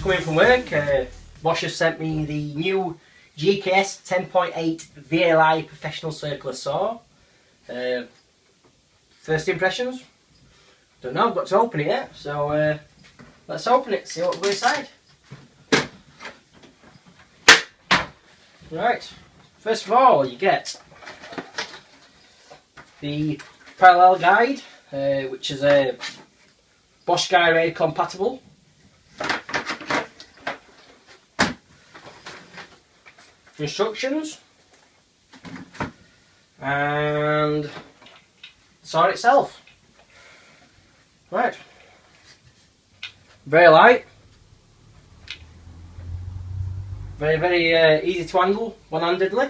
come in from work. Bosch has sent me the new GKS 10.8 VLI professional circular saw. First impressions? Don't know, I've got to open it yet, so let's open it, see what we're inside. Right, first of all you get the parallel guide, which is a BOSCH guide rail compatible. Instructions and the saw itself. Right, very light, very easy to handle one-handedly.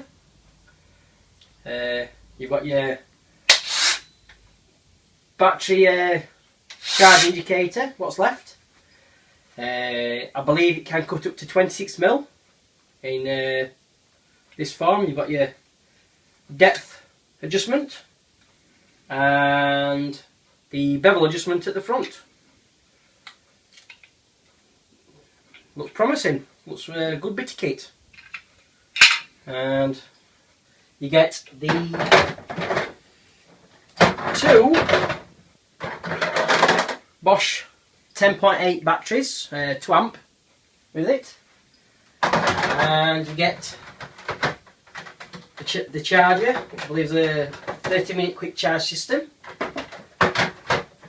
You've got your battery charge indicator, what's left. I believe it can cut up to 26mm in this form. You've got your depth adjustment and the bevel adjustment at the front. Looks promising, looks a good bit of kit. And you get the two BOSCH 10.8 batteries, 2 amp with it, and you get the charger, which I believe is a 30-minute quick charge system,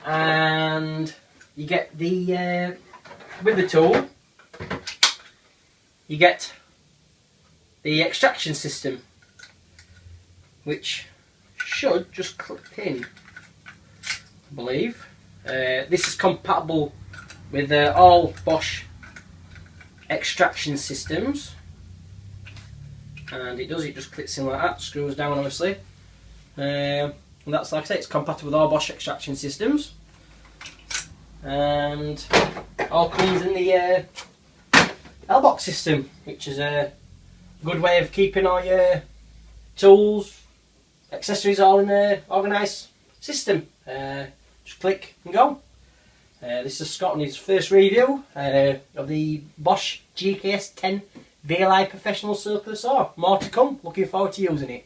and you get the with the tool you get the extraction system, which should just clip in, I believe. This is compatible with all BOSCH extraction systems, and it just clips in like that, screws down obviously, and that's, like I say, it's compatible with all BOSCH extraction systems, and all comes in the L-box system, which is a good way of keeping all your tools, accessories all in an organised system. Just click and go. This is Scott and his first review of the BOSCH GKS 10 VLI professional circular saw. More to come, looking forward to using it.